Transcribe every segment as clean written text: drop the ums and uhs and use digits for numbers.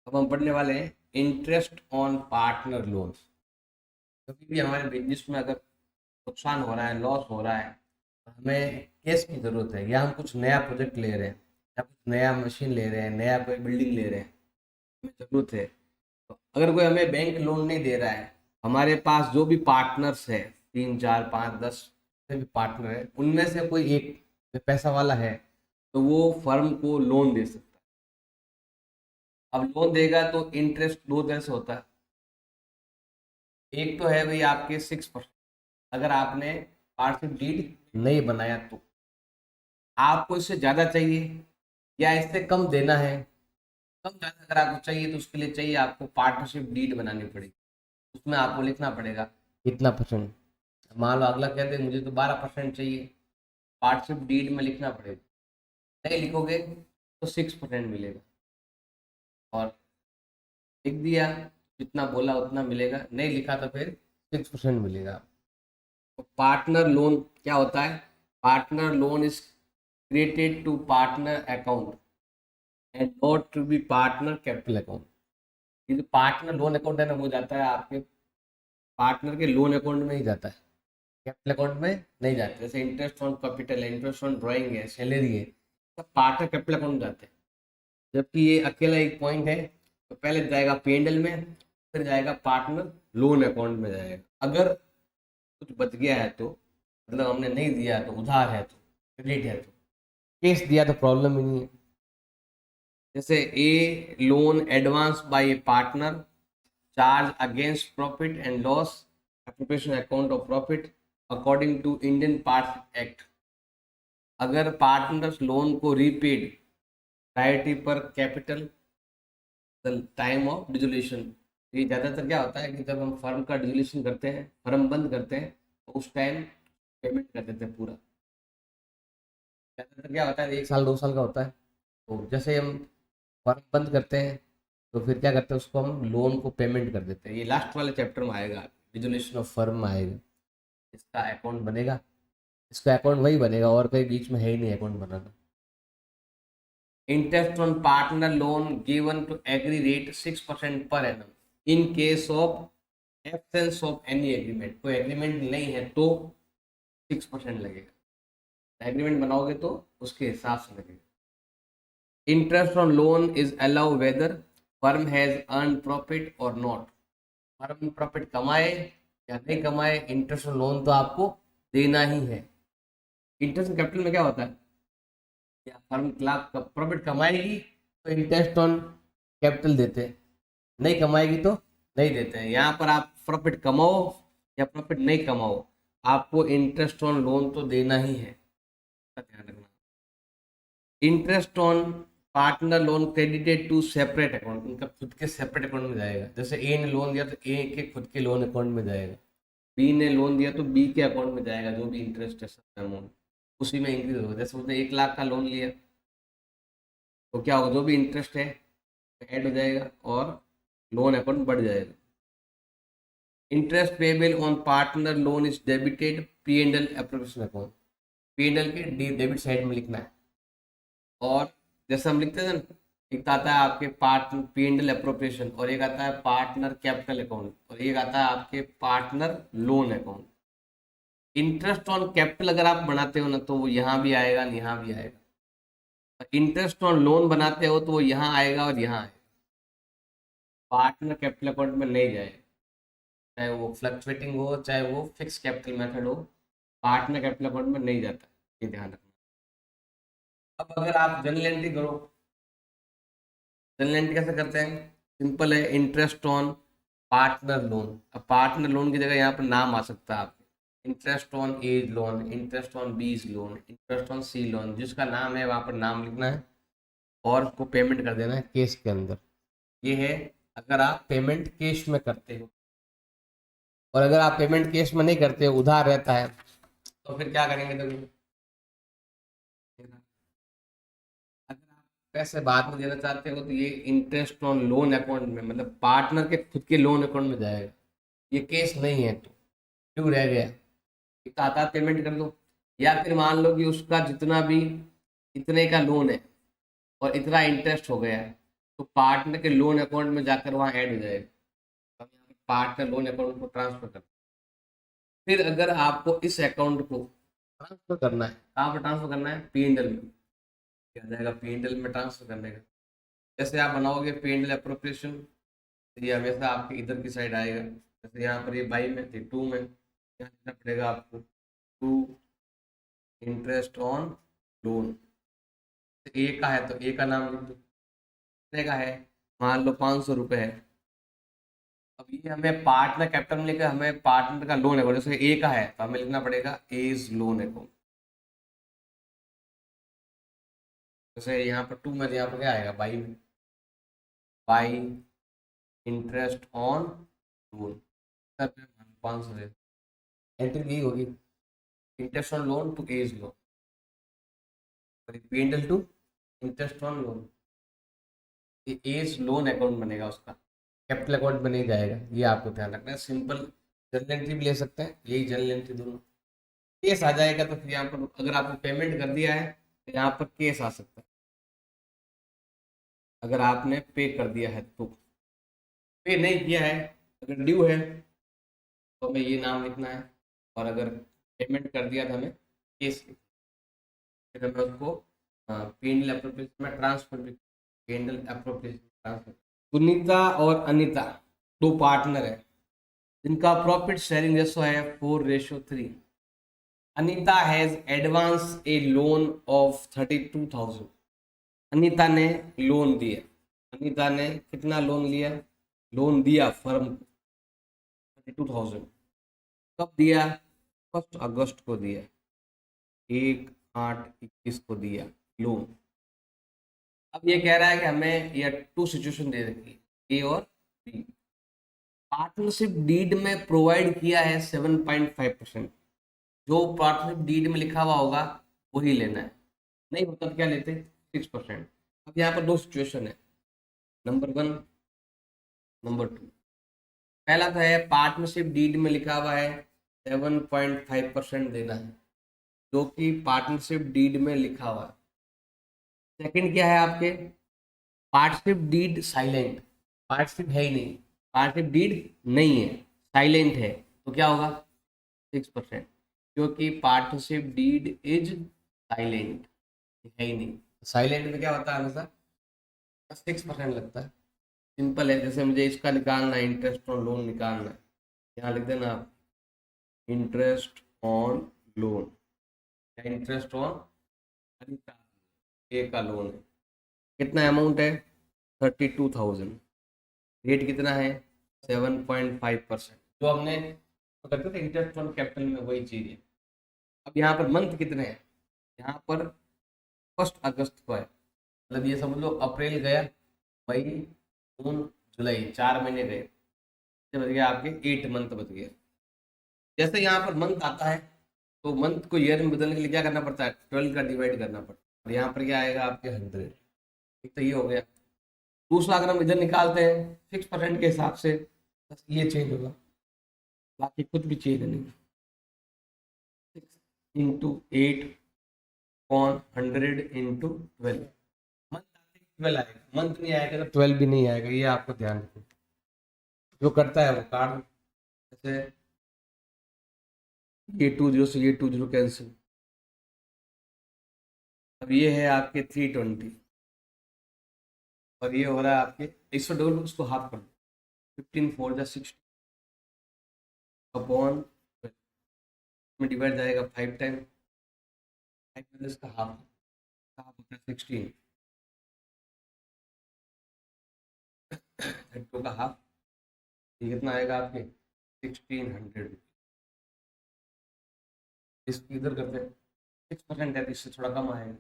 अब हम पढ़ने वाले हैं इंटरेस्ट ऑन पार्टनर लोन्स। कभी भी हमारे बिजनेस में अगर नुकसान हो रहा है, लॉस हो रहा है, तो हमें कैश की ज़रूरत है, या हम कुछ नया प्रोजेक्ट ले रहे हैं, या कुछ नया मशीन ले रहे हैं, नया कोई बिल्डिंग ले रहे हैं, हमें ज़रूरत है। तो अगर कोई हमें बैंक लोन नहीं दे रहा है, हमारे पास जो भी पार्टनर्स है, 3 4 5 10 से भी पार्टनर है, उनमें से कोई एक जो पैसा वाला है, तो वो फर्म को लोन दे सकता है। अब लोन देगा तो इंटरेस्ट दो तरह से होता है। एक तो है भाई आपके 6%। अगर आपने पार्टनरशिप डीड नहीं बनाया तो आपको इससे ज़्यादा चाहिए या इससे कम देना है। कम ज़्यादा अगर आपको चाहिए तो उसके लिए चाहिए आपको पार्टनरशिप डीड बनानी पड़ेगी। उसमें आपको लिखना पड़ेगा कितना परसेंट। मान लो अगला कहते हैं मुझे तो 12% चाहिए, पार्टनरशिप डीड में लिखना पड़ेगा। नहीं लिखोगे तो 6% मिलेगा, और लिख दिया जितना बोला उतना मिलेगा, नहीं लिखा तो फिर 6% मिलेगा। पार्टनर लोन क्या होता है? Partner loan is created to partner account and not to be partner capital account. ये जो पार्टनर लोन अकाउंट है ना, वो जाता है आपके पार्टनर के लोन अकाउंट में ही जाता है, कैपिटल अकाउंट में नहीं जाता। जैसे इंटरेस्ट ऑन कैपिटल है, इंटरेस्ट ऑन ड्राइंग है, सैलरी है, सब पार्टनर कैपिटल अकाउंट में जाते हैं। जबकि ये अकेला एक पॉइंट है, तो पहले जाएगा पीएनएल में, फिर जाएगा पार्टनर लोन अकाउंट में जाएगा। अगर कुछ बच गया है तो, मतलब हमने नहीं दिया तो, उधार है तो, क्रेडिट है तो, केस दिया तो प्रॉब्लम ही नहीं है। जैसे a loan advance by a partner charge against profit and loss appropriation account of profit according to Indian partner act. अगर पार्टनर्स लोन को रीपेड प्रायोरिटी पर कैपिटल टाइम ऑफ डिसोल्यूशन। ये ज़्यादातर क्या होता है कि जब हम फर्म का डिसोल्यूशन करते हैं, फर्म बंद करते हैं, तो उस टाइम पेमेंट कर देते हैं पूरा। ज़्यादातर क्या होता है, 1 साल 2 साल का होता है। तो जैसे हम फर्म बंद करते हैं, तो फिर क्या करते हैं, उसको हम लोन को पेमेंट कर देते हैं। ये लास्ट वाले चैप्टर में आएगा, डिसोल्यूशन ऑफ फर्म में आएगा, इसका अकाउंट बनेगा। इसका अकाउंट वही बनेगा, और कहीं बीच में है ही नहीं अकाउंट बनाना। Interest on partner loan given to agree rate 6% per annum in case of absence of any agreement. कोई एग्रीमेंट नहीं है तो 6% लगेगा, एग्रीमेंट बनाओगे तो उसके हिसाब से लगेगा। Interest on loan is allow whether firm has earn profit और नॉट। फर्म प्रॉफिट कमाए या नहीं कमाए, इंटरेस्ट ऑन लोन तो आपको देना ही है। इंटरेस्ट ऑन कैपिटल में क्या होता है, या फर्म क्लास प्रॉफिट कमाएगी तो इंटरेस्ट ऑन कैपिटल देते हैं, नहीं कमाएगी तो नहीं देते हैं। यहाँ पर आप प्रॉफिट कमाओ या प्रॉफिट नहीं कमाओ, आपको इंटरेस्ट ऑन लोन तो देना ही है, इसका ध्यान रखना। Interest on partner loan credited to separate account, उनका खुद के सेपरेट अकाउंट में जाएगा। जैसे ए ने लोन दिया तो ए के खुद के लोन अकाउंट में जाएगा, बी ने लोन दिया तो बी के अकाउंट में जाएगा, जो भी इंटरेस्ट है सब अमाउंट उसी में इंक्रीज होगा। जैसे उसने 1 लाख का लोन लिया तो क्या होगा, जो भी इंटरेस्ट है ऐड हो जाएगा और लोन अकाउंट बढ़ जाएगा। Interest payable on partner loan is debited P and L appropriation account. P and L के डेबिट साइड में लिखना है। और जैसे हम लिखते थे ना, एक आता है आपके partner P and L appropriation, और एक आता है पार्टनर कैपिटल अकाउंट, और एक आता है आपके partner loan account. Interest on capital अगर आप बनाते हो ना, तो वो यहाँ भी आएगा, यहाँ भी आएगा। इंटरेस्ट ऑन लोन बनाते हो तो वो यहाँ आएगा और यहाँ आएगा, पार्टनर कैपिटल अकाउंट में नहीं जाएगा। चाहे वो फ्लक्चुएटिंग हो, चाहे वो फिक्स कैपिटल मेथड हो, पार्टनर कैपिटल अकाउंट में नहीं जाता, ये ध्यान रखना। अब अगर आप जनरल एंट्री करो, जनरल एंट्री कैसे करते हैं, सिंपल है, इंटरेस्ट ऑन पार्टनर लोन। अब पार्टनर लोन की जगह यहाँ पर नाम आ सकता है आपके, interest on A loan, interest on B loan, interest on C loan, जिसका नाम है वहाँ पर नाम लिखना है और उसको पेमेंट कर देना है केस के अंदर। ये है अगर आप पेमेंट कैश में करते हो। और अगर आप पेमेंट कैश में नहीं करते हो, उधार रहता है, तो फिर क्या करेंगे, देखो अगर आप पैसे बाद में देना चाहते हो तो ये इंटरेस्ट ऑन लोन अकाउंट में, मतलब पार्टनर के खुद के लोन अकाउंट में जाएगा। ये केस नहीं है तो क्यों रह गया, एक आता पेमेंट कर दो। या फिर मान लो कि उसका जितना भी इतने का लोन है और इतना इंटरेस्ट हो गया है, तो पार्टनर के लोन अकाउंट में जाकर वहाँ ऐड हो जाएगा। हम यहाँ पे पार्टनर लोन अकाउंट को ट्रांसफर करते हैं। फिर अगर आपको इस अकाउंट को ट्रांसफर करना है, कहाँ पर ट्रांसफर करना है, पी&एल में, क्या जाएगा पी&एल में ट्रांसफर करने का। जैसे आप बनाओगे पी&एल एप्रोप्रिएशन, ये हमेशा आपके इधर की साइड आएगा। जैसे यहाँ पर ये बाई में थी, टू में, यहाँ लिखना पड़ेगा आपको टू इंटरेस्ट ऑन लोन। ए का है तो ए का नाम लिख दो, कितने का है, मान लो 500 रुपये है। अब ये हमें पार्टनर कैपिटल में लेकर हमें पार्टनर का लोन है, जैसे ए का है तो हमें लिखना पड़ेगा एज लोन अकाउंट। जैसे यहाँ पर टू में, यहाँ पर क्या आएगा बाई में, बाई इंटरेस्ट ऑन लोन, 500 से एंट्री यही होगी, interest on loan to A's loan, P and L to interest on loan. ये एज लोन अकाउंट बनेगा, उसका कैपिटल अकाउंट में नहीं जाएगा, ये आपको ध्यान रखना है। सिंपल जर्नल एंट्री भी ले सकते हैं, यही जर्नल एंट्री दोनों। केस आ जाएगा तो फिर यहाँ पर अगर आपने पेमेंट कर दिया है तो यहाँ पर केस आ सकता है। अगर आपने पे कर दिया है तो, पे नहीं किया है, अगर ड्यू है तो हमें ये नाम लिखना है, और अगर पेमेंट कर दिया तो हमें केस लिखना है। फिर हमें उसको पी&एल एप्रोप्रिएशन में ट्रांसफर भी, पी&एल एप्रोप्रिएशन ट्रांसफर। सुनीता और अनीता दो पार्टनर है जिनका प्रॉफिट शेयरिंग रेशो है 4:3। Anita has advance A loan of 32,000। Anita ने लोन दिया, अनीता ने कितना लोन लिया, लोन दिया फर्म को 32,000। कब दिया, 1 अगस्त को दिया, 1/8/21 को दिया लोन। अब ये कह रहा है कि हमें ये टू सिचुएशन दे रखी है, ए और बी। पार्टनरशिप डीड में प्रोवाइड किया है 7.5%, जो पार्टनरशिप डीड में लिखा हुआ होगा वही लेना है, नहीं होता तो क्या लेते 6%। अब यहाँ पर दो सिचुएशन है, नंबर 1, नंबर 2। पहला तो है पार्टनरशिप डीड में लिखा हुआ है 7.5% देना है, जो कि पार्टनरशिप डीड में लिखा हुआ है। सेकंड क्या है आपके, पार्टनरशिप डीड साइलेंट, पार्टनरशिप है ही नहीं, पार्टनरशिप डीड नहीं है, साइलेंट है, तो क्या होगा 6%, क्योंकि पार्टनरशिप डीड इज साइलेंट, है ही नहीं। साइलेंट में क्या होता है, हमेशा 6% लगता है। सिंपल है, जैसे मुझे इसका निकालना है, इंटरेस्ट ऑन लोन निकालना है, यहाँ लिख देना आप इंटरेस्ट ऑन लोन, या इंटरेस्ट ऑन अनीता ए का लोन है, कितना अमाउंट है 32,000, रेट कितना है 7.5%, जो हमने तो करते थे इंटरेस्ट ऑन कैपिटल में वही चीज है। अब यहाँ पर मंथ कितने हैं, यहाँ पर 1 अगस्त को है, मतलब ये समझ लो अप्रैल गया, मई, जून, जुलाई, 4 महीने गए, बच गया आपके 8 मंथ बच गया। जैसे यहाँ पर मंथ आता है तो मंथ को ईयर में बदलने के लिए क्या करना पड़ता है, 12 का डिवाइड करना पड़ता है, और यहाँ पर क्या आएगा आपके 100। एक तो ये हो गया। दूसरा अगर हम इधर निकालते हैं 6% के हिसाब से, बस ये चेंज होगा, बाकी कुछ भी चेंज नहीं। 6 इंटू 8 अपॉन 100 इंटू 12, मंथ आते 12 आएगा, मंथ नहीं आएगा तो 12 भी नहीं आएगा, ये आपको ध्यान रखना। जो करता है वो कार्ड, जैसे ये 20 से ये 20 कैंसिल। अब ये है आपके 320, और ये हो रहा है आपके 100, उसको हाफ कर दो, 15 4 जा 60 अपॉन में डिवाइड जाएगा 5 टाइम, 5 में इसका हाफ, हाफ होता है 16, 32 का हाफ, ये कितना आएगा आपके 1600। इसको इधर करते हैं, 6% है तो इससे थोड़ा कम आएगा,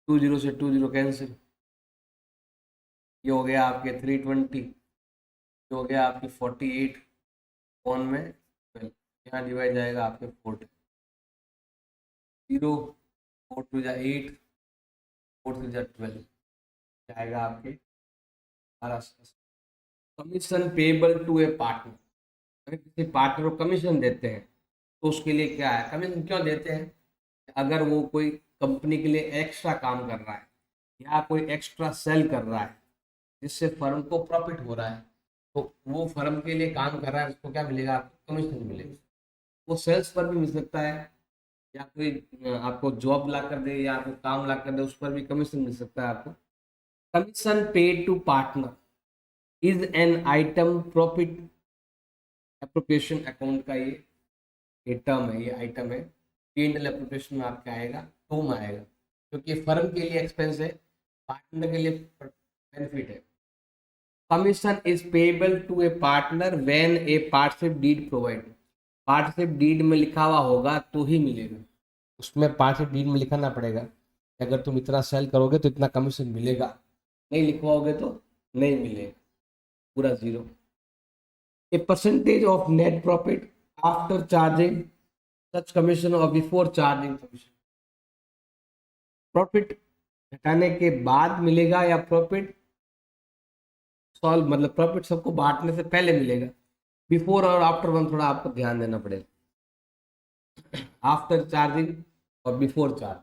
20 से 20 कैंसिल, ये हो गया आपके 320, ये हो गया आपके 48 कौन में 12, यहाँ डिवाइड जाएगा आपके 40, 0 4 2 जा 8, 4 3 जा 12, जाएगा आपके 1200। Commission payable to a partner, अगर किसी पार्टनर को कमीशन देते हैं तो उसके लिए क्या है, कमीशन क्यों देते हैं, अगर वो कोई कंपनी के लिए एक्स्ट्रा काम कर रहा है, या कोई एक्स्ट्रा सेल कर रहा है जिससे फर्म को प्रॉफिट हो रहा है, तो वो फर्म के लिए काम कर रहा है, उसको क्या मिलेगा? आपको कमीशन मिलेगा। वो सेल्स पर भी मिल सकता है, या कोई आपको जॉब ला कर दे या आपको काम ला कर दे, उस पर भी कमीशन मिल सकता है आपको। Commission paid to partner is an item profit appropriation account का ये टर्म है, ये आइटम है। P&L एप्रोप्रिएशन में आपका आएगा, टू में आएगा, क्योंकि फर्म के लिए एक्सपेंस है, पार्टनर के लिए बेनिफिट है। Commission is payable to a partner when a partnership deed provide. Partnership deed में लिखा हुआ होगा तो ही मिलेगा, उसमें पार्टनरशिप डीड में लिखाना पड़ेगा कि अगर तुम इतना सेल करोगे तो इतना कमीशन मिलेगा, नहीं लिखवाओगे तो नहीं मिलेगा, पूरा zero. A percentage of net profit after charging such commission और बिफोर चार्जिंग कमीशन। प्रॉफिट घटाने के बाद मिलेगा या प्रॉफिट सॉल्व, मतलब प्रॉफिट सबको बांटने से पहले मिलेगा। बिफोर और आफ्टर वन थोड़ा आपको ध्यान देना पड़ेगा। आफ्टर चार्जिंग और बिफोर चार्जिंग,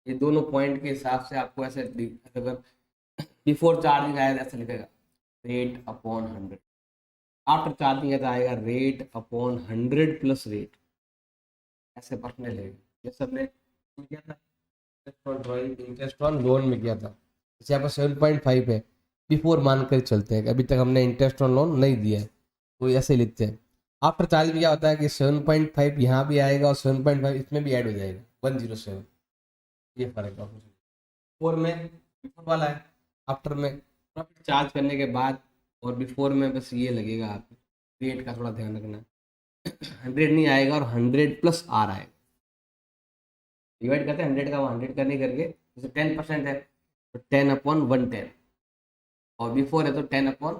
ये दोनों पॉइंट के हिसाब से आपको ऐसे अगर बिफोर चार्जिंग आएगा ऐसा लिखेगा रेट अपॉन 100, आफ्टर चार्जिंग ऐसा आएगा रेट अपॉन 100 प्लस रेट, ऐसे पढ़ने लगेगा। ये सब ने किया था इंटरेस्ट ऑन लोन में किया था, जैसे यहाँ पर 7.5 है, बिफोर मान कर चलते हैं, अभी तक हमने इंटरेस्ट ऑन लोन नहीं दिया है, तो ऐसे लिखते हैं। आफ्टर चार्ज में क्या होता है कि 7.5 यहाँ भी आएगा और 7.5 इसमें भी ऐड हो जाएगा, 107, ये फर्क है। बिफोर में बिफोर वाला है, आफ्टर में प्रॉफिट चार्ज करने के बाद, और बिफोर में बस ये लगेगा। आपको रेट का थोड़ा ध्यान रखना, 100 नहीं आएगा और 100 प्लस आर आएगा। डिवाइड करते हैं 100 का 100 का नहीं करके, जैसे 10% है तो 10/110, और बिफोर है तो 10/100।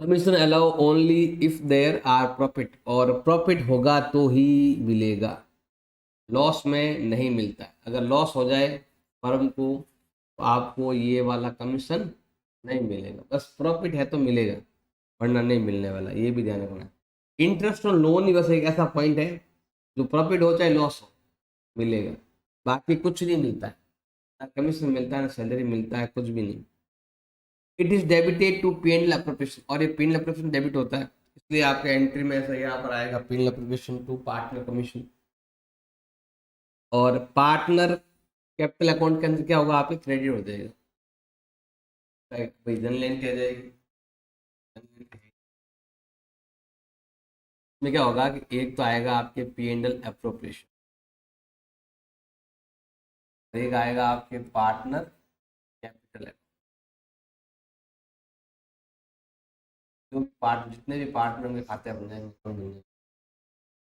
Commission allow only if there are profit, और प्रॉफिट होगा तो ही मिलेगा, लॉस में नहीं मिलता है। अगर लॉस हो जाए फर्म को तो आपको ये वाला कमीशन नहीं मिलेगा, बस प्रॉफिट है तो मिलेगा, वरना नहीं मिलने वाला, ये भी ध्यान रखना है। इंटरेस्ट और लोन ही बस एक ऐसा पॉइंट है जो प्रॉफिट हो चाहे लॉस हो मिलेगा, बाकी कुछ नहीं मिलता है, ना कमीशन मिलता है ना सैलरी मिलता है, कुछ भी नहीं। It is debited to P&L appropriation, और ये P&L एप्रोप्रिएशन डेबिट होता है, इसलिए आपके एंट्री में ऐसा यहाँ पर आएगा P&L appropriation to partner commission. और पार्टनर कैपिटल अकाउंट के अंदर क्या होगा, आपके क्रेडिट हो जाएगा, भाई जनरल एंट्री आ जाएगी। इसमें क्या होगा कि एक तो आएगा आपके P&L एप्रोप्रिएशन, एक आएगा आपके पार्टनर कैपिटल। जो पार्ट जितने भी पार्टनर के खाते बन जाएंगे,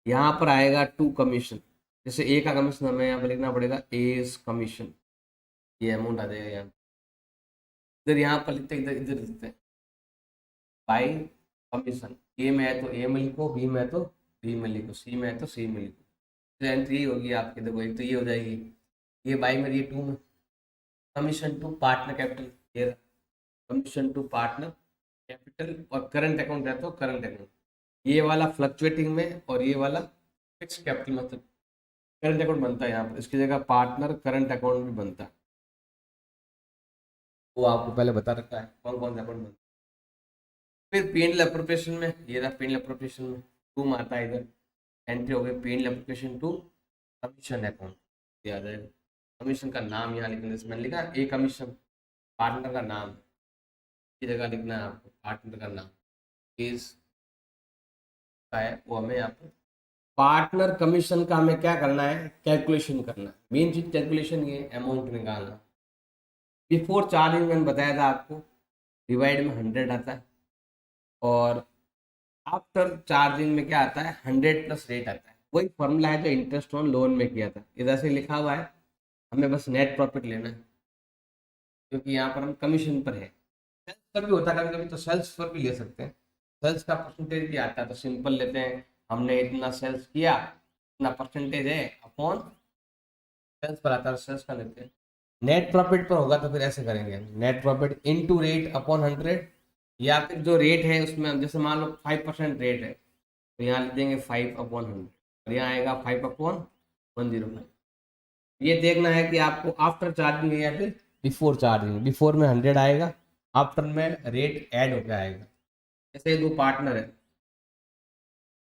यहाँ पर आएगा टू कमीशन, जैसे ए का कमीशन हमें यहाँ पर लिखना पड़ेगा एज कमीशन, ये अमाउंट आ जाएगा यहाँ, इधर यहाँ पर लिखते हैं, इधर इधर लिखते हैं बाई कमीशन। ए में है तो ए में लिखो, बी में है तो बी में लिखो, सी में है तो सी में लिखो, तो एंट्री होगी आपकी। देखो एक तो ये हो जाएगी, ये बाई में, ये टू में, कमीशन टू पार्टनर कैपिटल, ये कमीशन टू पार्टनर कैपिटल, और करंट अकाउंट है तो करंट अकाउंट, ये वाला फ्लक्चुएटिंग में और ये वाला फिक्स कैपिटल, मतलब करंट अकाउंट बनता है यहाँ पर, इसकी जगह पार्टनर करंट अकाउंट भी बनता है, वो आपको पहले बता रखा है कौन कौन सा अकाउंट बनता है। फिर P&L एप्रोप्रिएशन में, ये रहा P&L एप्रोप्रिएशन में टू में आता है, इधर एंट्री हो गई P&L appropriation to commission account, ये आ जाएगा। कमीशन का नाम यहाँ लिखना, इसमें लिखा ए कमीशन, पार्टनर का नाम की जगह लिखना है आपको, पार्टनर का नाम इज का है वो हमें यहाँ पर। पार्टनर कमीशन का हमें क्या करना है, कैलकुलेशन करना है, मेन चीज कैलकुलेशन, ये अमाउंट निकालना। बिफोर चार्जिंग मैंने बताया था आपको, डिवाइड में 100 आता है, और आफ्टर चार्जिंग में क्या आता है, 100 प्लस रेट आता है। वही फॉर्मूला है जो इंटरेस्ट ऑन लोन में किया था, इधर से लिखा हुआ है, हमें बस नेट प्रॉफिट लेना है, क्योंकि यहाँ पर हम कमीशन पर है। सेल्स पर भी होता है कभी कभी, तो सेल्स पर भी ले सकते हैं, सेल्स का परसेंटेज भी आता है, तो सिंपल लेते हैं, हमने इतना सेल्स किया, इतना परसेंटेज है अपॉन सेल्स पर आता है, सेल्स का लेते हैं। नेट प्रॉफिट पर होगा तो फिर ऐसे करेंगे, net profit into rate upon 100, या फिर जो रेट है उसमें जैसे मान लो 5% रेट है, तो यहाँ लिख देंगे 5/100, और यहाँ आएगा 5/105। ये देखना है कि आपको आफ्टर चार्जिंग है या फिर बिफोर चार्जिंग। बिफोर में 100 आएगा, आफ्टर में रेट ऐड होकर आएगा। जैसे दो पार्टनर है,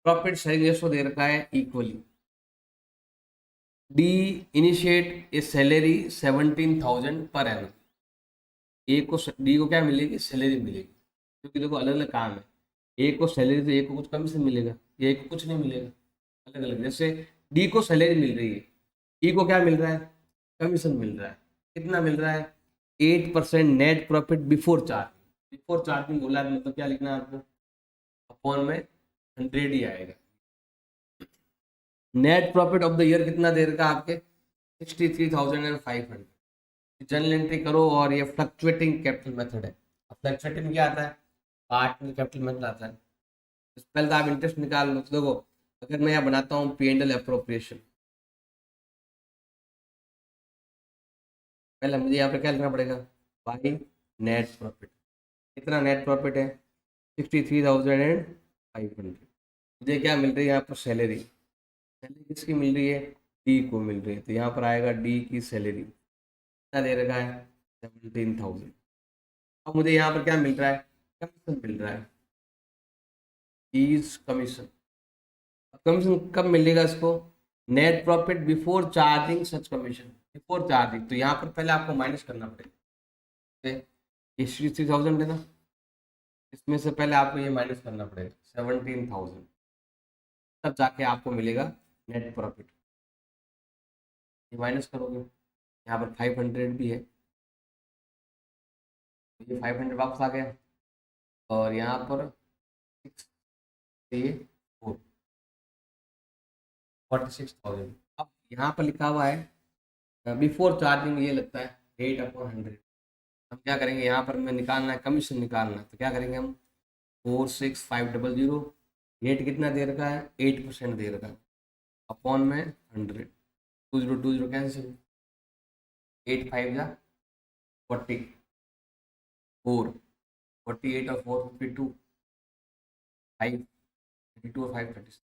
प्रॉफिट शेयरिंग रेशो दे रखा है इक्वली। डी इनिशिएट ए सैलरी 17,000 पर एनम। ए को डी को क्या मिलेगी, सैलरी मिलेगी, क्योंकि देखो अलग अलग काम है। ए को सैलरी तो ए को कुछ कमीशन मिलेगा, ए को कुछ नहीं मिलेगा, अलग अलग। जैसे डी को सैलरी मिल रही है, ई को क्या मिल रहा है, कमीशन मिल रहा है। कितना मिल रहा है, 8% net profit before charging. Before charging बोला है मतलब क्या लिखना है आपको, अपॉन में 100 ही आएगा। Net profit of the year कितना दे रखा है आपके, 63,500। जनरल एंट्री करो, और ये फ्लक्चुएटिंग कैपिटल मेथड है। अब फ्लक्चुएटिंग क्या आता है, पार्टनर कैपिटल मेथड आता है। पहले तो आप इंटरेस्ट निकाल लो। तो देखो अगर मैं यहाँ बनाता हूँ P&L अप्रोप्रिएशन, पहले मुझे यहाँ पे क्या लिखना पड़ेगा, बाई नेट प्रॉफिट। कितना नेट प्रॉफिट है, 63,500। मुझे क्या मिल रही है यहाँ पर, सैलरी। सैलरी किसकी मिल रही है, डी को मिल रही है। तो यहाँ पर आएगा डी की सैलरी, क्या दे रखा है, 17,000। अब मुझे यहाँ पर क्या मिल रहा है, कमीशन मिल रहा है, इज कमीशन। कमीशन कब मिलेगा इसको, नेट प्रॉफिट बिफोर चार्जिंग सच कमीशन। बिफोर चार्जिंग तो यहाँ पर पहले आपको माइनस करना पड़ेगा। ये 3,000 है ना, इसमें से पहले आपको ये माइनस करना पड़ेगा 17,000, तब जाके आपको मिलेगा नेट प्रॉफिट। ये माइनस करोगे, यहाँ पर 500 भी है, तो ये 500 वापस आ गया। और यहाँ पर 6 ये 46,000। अब यहाँ पर लिखा हुआ है बिफोर चार्जिंग, ये लगता है 8/100। हम क्या करेंगे, यहाँ पर हमें निकालना है, कमीशन निकालना है। तो क्या करेंगे हम, 46,500। रेट कितना दे रखा है, 8% दे रखा है, अपॉन में 100। 20 कैंसिल, 8 5 जा 44, 48 और 4 52, 5 52 और 5 36।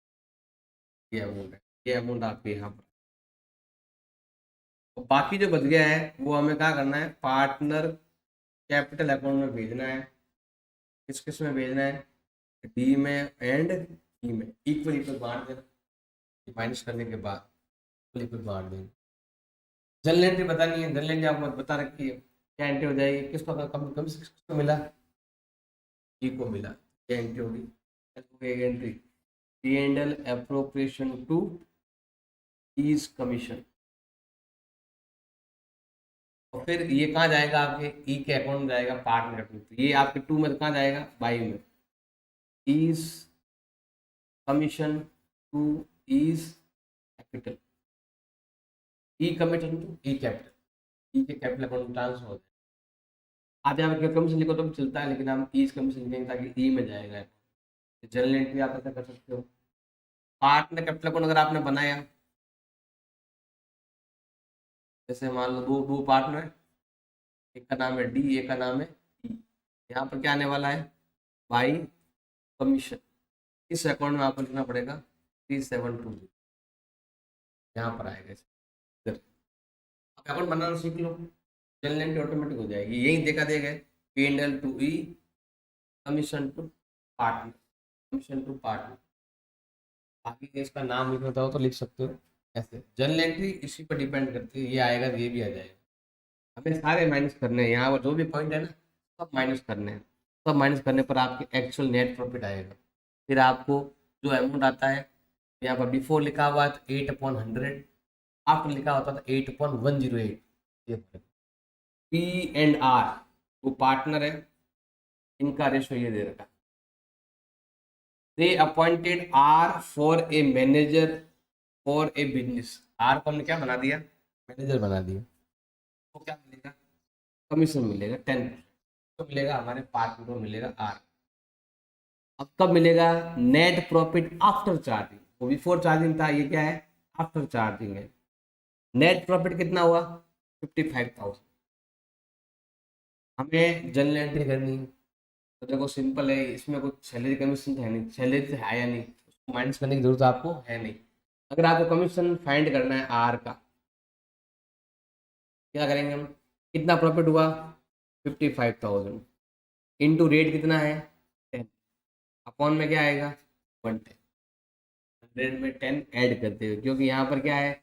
ये अमाउंट है, ये अमाउंट आपके यहाँ पर। तो बाकी जो बच गया है वो हमें क्या करना है, पार्टनर कैपिटल अकाउंट में भेजना है। किस किस में भेजना है, डी में एंड ई में। इक्वल इक्वल बांट देना, माइनस करने के बाद इक्वल इक्वल बांट देना। जनरल एंट्री बतानी है, जनरल एंट्री आपको बता रखी है, क्या एंट्री हो जाएगी, किसको कम कम से किसको मिला, ई को मिला, क्या एंट्री होगी, entry P&L appropriation to E's commission. और फिर ये कहाँ जाएगा, आपके ई के अकाउंट में जाएगा, पार्टनर अकाउंट। ये आपके 2 में कहाँ जाएगा, बाई में, E's commission to E's capital, E commission to E capital, E के कैपिटल अकाउंट में ट्रांसफर हो जाए। आप यहाँ पर कमीशन लिखो तो भी चलता है, लेकिन हम ईज कमीशन लिखेंगे ताकि ई में जाएगा। जनरल एंट्री आप ऐसा कर सकते हो। पार्टनर कैपिटल अकाउंट अगर आपने बनाया, जैसे मान लो दो दो पार्टनर है, एक का नाम है डी, एक का नाम है ई। यहाँ पर क्या आने वाला है, बाई कमीशन। इस अकाउंट में आपको लिखना पड़ेगा 3720, यहाँ पर आएगा इधर। आप अकाउंट बनाना सीख लो, जनरल एंट्री ऑटोमेटिक हो जाएगी। यही देखा देगा, P&L to E, commission to partner, commission to partner. बाकी के इसका नाम लिखना हो तो लिख सकते हो ऐसे। जनरल एंट्री इसी पर डिपेंड करती है, ये आएगा तो ये भी आ जाएगा। हमें सारे माइनस करने हैं, यहाँ पर जो भी पॉइंट है ना सब माइनस करने हैं। सब माइनस करने पर आपके एक्चुअल नेट प्रॉफिट आएगा। फिर आपको जो अमाउंट आता है, यहाँ पर बिफोर लिखा हुआ है तो 8/100, आफ्टर लिखा होता था 8/108। ये P&R वो पार्टनर है, इनका रेशो ये दे रखा है। They appointed R for a manager for a business. R को हमने क्या बना दिया, मैनेजर बना दिया। तो क्या मिलेगा, कमीशन मिलेगा 10%। तो मिलेगा हमारे पार्टनर को मिलेगा आर। अब कब मिलेगा, नेट प्रॉफिट आफ्टर चार्जिंग। वो बिफोर चार्जिंग था, ये क्या है, आफ्टर चार्जिंग है। नेट प्रॉफिट कितना हुआ, 55,000। हमें जनरल एंट्री करनी है, तो देखो सिंपल है, इसमें कुछ सैलरी कमीशन तो है नहीं, सैलरी तो है या नहीं, उसको माइनस करने की जरूरत आपको है नहीं। अगर आपको कमीशन फाइंड करना है आर का, क्या करेंगे हम, कितना प्रॉफिट हुआ 55,000 इंटू रेट कितना है 10, अपॉन में क्या आएगा 110, 100 में 10 ऐड करते हुए, क्योंकि यहाँ पर क्या है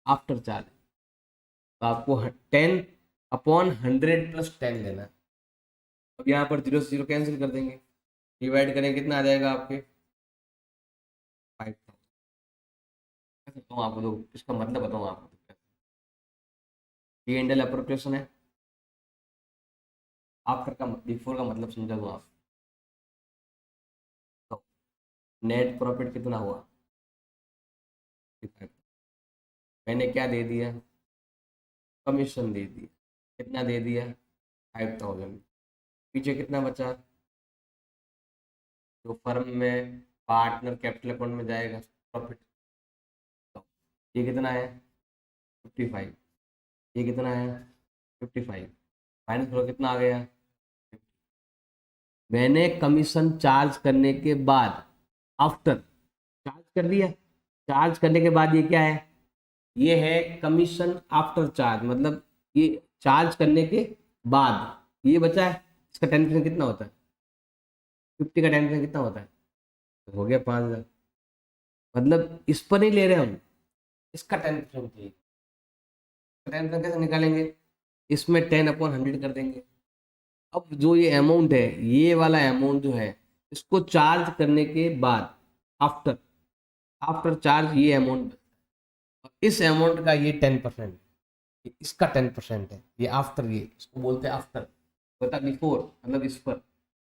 आफ्टर चार्ज, तो आपको 10 अपॉन 100 प्लस 10 लेना है। अब यहाँ पर 0 से 0 कैंसिल कर देंगे, डिवाइड करें कितना आ जाएगा आपके 5,000। बताऊँ आपको, तो इसका मतलब बताऊँ आपको, ये इंडल अप्रोप्रिएशन है, आफ्टर का बिफोर का मतलब समझा दो आप। तो नेट प्रॉफिट कितना हुआ 55, मैंने क्या दे दिया कमीशन दे दिया, कितना दे दिया 5,000, पीछे कितना बचा जो फर्म में पार्टनर कैपिटल अकाउंट में जाएगा प्रॉफिट, तो ये कितना है 55, ये कितना है 55, फाइनेंस फ्लो कितना आ गया, मैंने कमीशन चार्ज करने के बाद आफ्टर चार्ज कर दिया, चार्ज करने के बाद ये क्या है, ये है कमीशन आफ्टर चार्ज, मतलब ये चार्ज करने के बाद ये बचा है, इसका 10% कितना होता है 50 का 10% कितना होता है, तो हो गया 5,000, मतलब इस पर नहीं ले रहे हम, इसका 10% चाहिए, 10% कैसे निकालेंगे, इसमें 10/100 कर देंगे। अब जो ये अमाउंट है, ये वाला अमाउंट जो है, इसको चार्ज करने के बाद आफ्टर आफ्टर चार्ज ये अमाउंट, इस अमाउंट का ये 10%, इसका 10% है, ये आफ्टर, ये इसको बोलते हैं आफ्टर, बता बिफोर मतलब इस पर,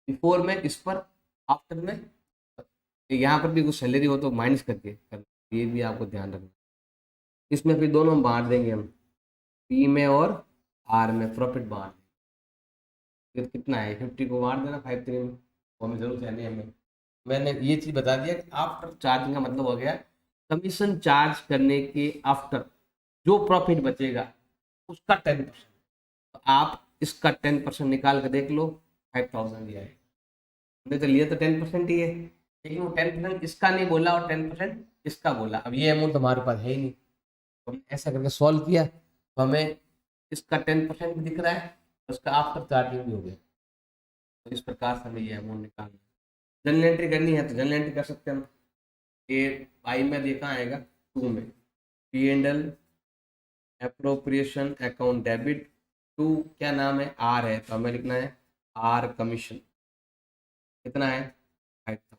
बिफोर में इस पर, आफ्टर में यहाँ पर भी कुछ सैलरी हो तो माइनस करके करना, ये भी आपको ध्यान रखना। इसमें फिर दोनों बांट देंगे हम, पी में और आर में प्रॉफिट बांट, फिर कितना है 50 को बांट देना 5/3 में, वो हमें जरूरत है नहीं हमें, मैंने ये चीज़ बता दिया कि आफ्टर चार्जिंग का मतलब हो गया कमीशन चार्ज करने के आफ्टर जो प्रॉफिट बचेगा उसका 10%, तो आप इसका 10% निकाल कर देख लो 5,000 दिया है, हमने तो लिया तो 10% ही है, लेकिन वो 10% इसका नहीं बोला और 10% इसका बोला, अब ये अमाउंट हमारे पास है ही नहीं, तो हमने ऐसा करके सॉल्व किया, तो हमें इसका 10% भी दिख रहा है, उसका आफ्टर चार्जिंग भी हो गया, तो इस प्रकार से हमें ये अमाउंट निकालना है। जनरल एंट्री करनी है तो जनरल एंट्री कर सकते हैं हम, ए आई में देखा आएगा 2 में P and L appropriation account debit, 2 क्या नाम है आर है, तो हमें लिखना है आर कमीशन कितना है 5,000,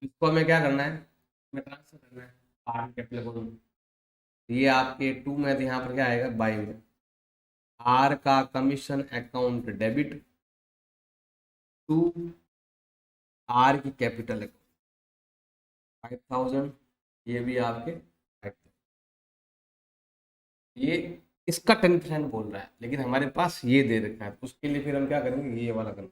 इसको हमें क्या करना है, हमें ट्रांसफर करना है आर कैपिटल अकाउंट, ये आपके 2 में तो यहाँ पर क्या आएगा बाई में, आर का commission account debit to R की कैपिटल अकाउंट 5,000, ये भी आपके 5,000, ये इसका 10% बोल रहा है, लेकिन हमारे पास ये दे रखा है, तो उसके लिए फिर हम क्या करेंगे ये वाला करना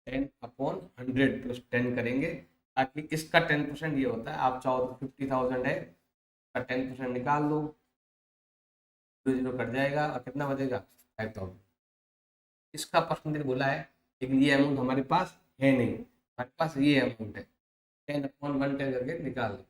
10/100 प्लस 10 करेंगे, ताकि इसका 10% ये होता है, आप चाहो तो 50,000 है का 10% निकाल दो, 0 कट जाएगा और कितना बचेगा 5,000, इसका परसेंटेज बोला है, लेकिन ये अमाउंट हमारे पास है नहीं, हमारे पास ये अमाउंट है 10/110 करके निकाल दो,